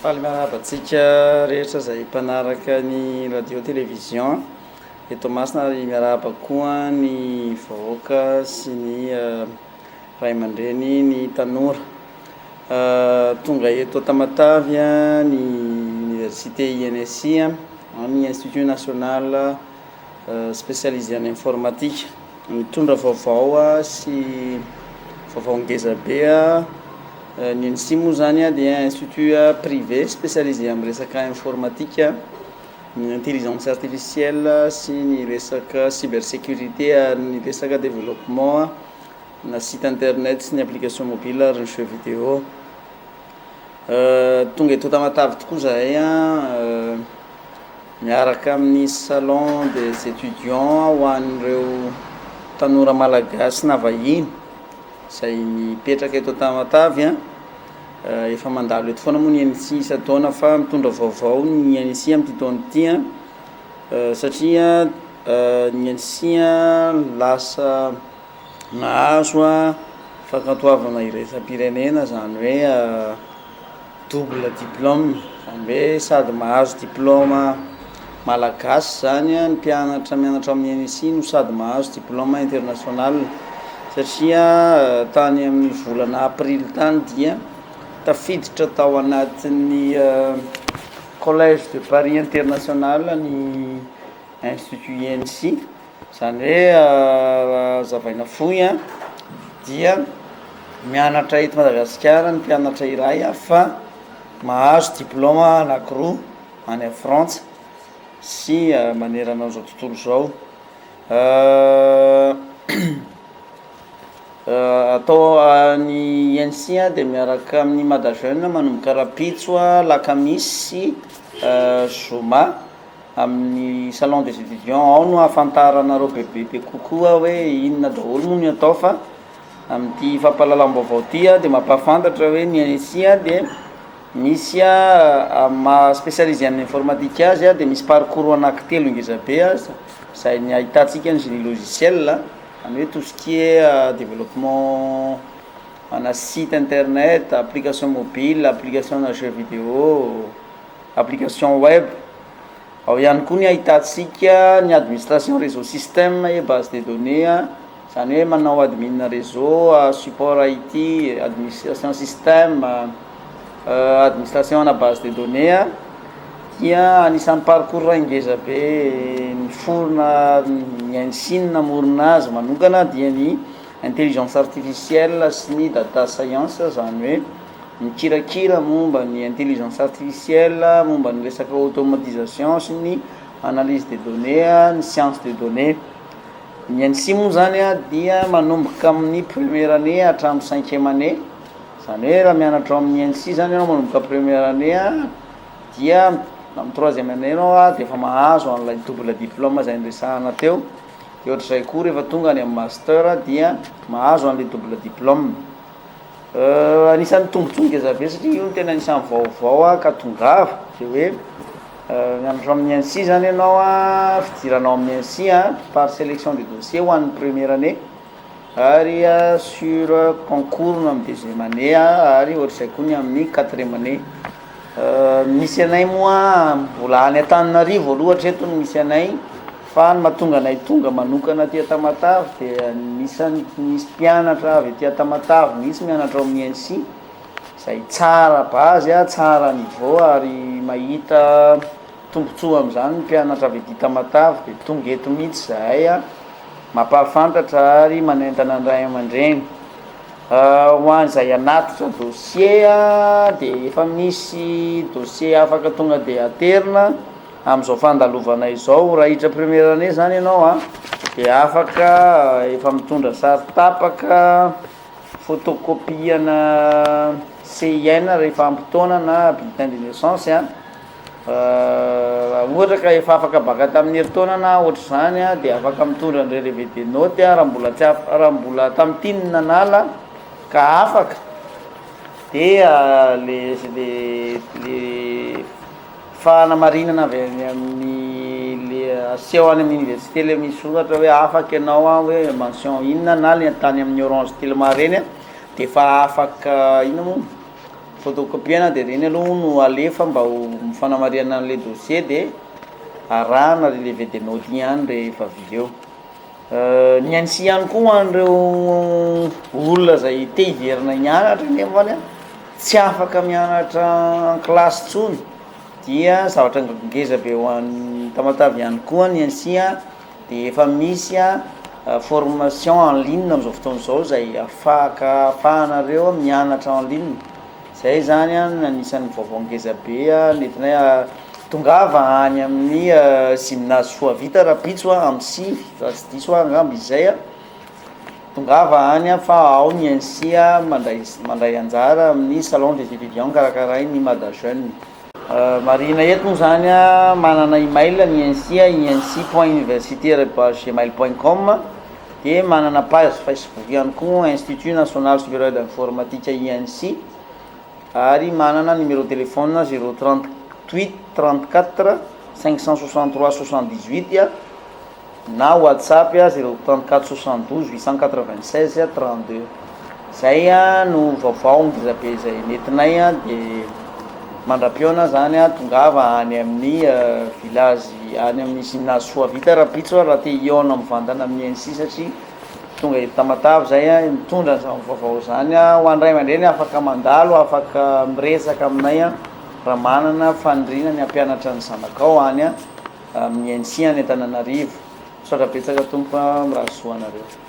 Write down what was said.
Faly miarabantsika rehetra izay mpanaraka ny radio télévision eto Masina, ary miarahaba koa ny vahoaka sy ny ray aman-dreny ny tanora. Tonga eto Tamatavy ny université INSI, ny Institut national spécialisé en informatique, mitondra vaovao sy vaovao ngeza be. Ny INSI moa zany dia institut privé spécialisé amin'ny resaka informatique, ny intelligence artificielle sy ny resaka cybersécurité, ny resaka développement na site internet sy ny application mobile ary ny jeux vidéo. Tonga eto Tamatavy tokoa zahay miaraka amin'ny salon des étudiants ho an'ireo tanora malagasy na vahiny izay mipetraka eto Tamatavy. Efa mandalo eto foana moa ny INSI isa-taona fa mitondra vaovao ny INSI amin'ity taona ity, satria ny INSI lasa nahazo fankatoavana iraisam-pirenena, zany hoe double diplôme, zany hoe sady mahazo diplôma malagasy zany ny mpianatra mianatra amin'ny INSI no sady mahazo diplôme international, satria tany amin'ny volana aprily tany dia tafiditra tao anatin'ny collège de Paris international ny institut INSI, zany hoe zavaina fohy dia mianatra eto Madagasikara ny mpianatra iray fa mahazo diplôme anankiroa any Frantsa sy manerana an'izao tontolo zao. Atao ny INSI dia miaraka amin'ny Madajeune manomboka rapitso lakamisy zoma amin'ny salon des étudiants. Ao no ahafantaranareo bebe kokoa hoe inona daholo moa ny atao, fa amin'ity fampahalalam-baovao ity dia mampahafantatra hoe ny INSI dia misy spécialisé amin'ny informatique azy dia misy parcours anankitelo ngezabe izay ny ahitantsika ny génie logiciel, zany hoe tout ce qui est développement ana site internet, application mobile, application na jeux vidéo, application web. Ao ihany koa ny ahitantsika ny administration réseau système et base de données, zany hoe manao admin réseau, support IT, administration système, administration ana base de données. Dia anisan'ny parcours ngeza be ny forona ny INSI namorona azy manokana dia ny intelligence artificielle sy ny data science, zany hoe mikirakira momba ny intelligence artificielle, momba ny resaka automatisation sy ny analyse des données, ny science des données. Ny INSI moa zany dia manomboka amin'ny première année hatramin'ny 5e année, zany hoe raha mianatra amin'ny INSI zany ianao manomboka première année dia amin'ny 3e année anao dia efa mahazo an'ilay double diplôme zay niresahana teo. Dia ohatr'izay koa rehefa tonga any amin'ny master dia mahazo an'ilay double diplôme. Anisan'ny tombontsoa ngeza be satria io no tena anisan'ny vaovao ka tongava dia hoe mianatra amin'ny INSI zany ianao fidiranao amin'ny INSI par sélection de dossier ho an'ny première année, ary sur concours no amin'ny 2e année, ary ohatr'izay koa ny amin'ny 4e année. Misy anay moa mbola any Antananarivo aloha hatreto no misy anay, fa ny mahatonga anay tonga manokana aty Tamatavy dia misy mpianatra avy aty Tamatavy misy mianatra amin'ny INSI izay tsara base, tsara niveau, ary mahita tombontsoa amin'izany ny mpianatra avy aty Tamatavy dia tonga eto mihitsy zahay mampahafantatra ary manentana ny ray aman-dreny. Ho an'izay anatitra dossier dia efa misy dossier afaka tonga dia aterina amin'izao fandalovanay izao. Raha hiditra première année zany ianao dia afaka efa mitondra sary tapaka, photocopiana CIN rehefa ampitaona na bulletin de naissance. Ohatra ka efa afaka baka tamin'ny herintaona na ohatr'izany dia afaka mitondra ny relevé de note raha mbola tamin'ity ny nanala ka afaka dia le fanamarinana avy amin'ny le aseho any amin'ny université le misy soratra hoe afaka ianao hoe mention inona na le tany amin'ny Orange Telma reny dia efa afaka inona moa photocopiena de reny aloha no alefa mba ho mifanamariana an'le dossier de arahana relevé de note ihany rehefa avy eo. Ny ansi ihany koa an'ireo olona zay te hiverina hianatra nefany a tsy afaka mianatra classe tsony dia zavatra ngeza be ho an'ny Tamatavy ihany koa ny ansia de efa misy formation en ligne am'izao fotoana zao zay ahafahanareo mianatra en ligne. Zay zany anisan'ny vaovao ngeza be nentinay tongava any amin'ny gymnase Soavita Rapitso amin'ny sivy raha tsy diso angamba izay tongava any fa ao ny ansia mandray anjara amin'ny salon des étudiants karakarainy ny Mada Jeune. Marina eto moa zany manana email ny ansia insi.universitaire@gmail.com de manana page Facebook ihany koa Institut National Supérieur d'Informatique INSI ary manana numéro téléphone 038 34 563 78 na WhatsApp 034 72 896 32. Zay no vaovao ngizabe zay nentinay de mandra-piona zany tongava any amin'ny village any amin'ny gymnase Soavita Rapitso raha te hiona mivantana amin'ny INSI satria tonga eto Tamatavy zay mitondra zany vaovao zany ho andray aman-dreny afaka mandalo afaka miresaka aminay raha manana fanirina ny ampianatra ny zanakao any amin'ny INSI any Antananarivo. Saotra betsaka tompo mirahasoanareo.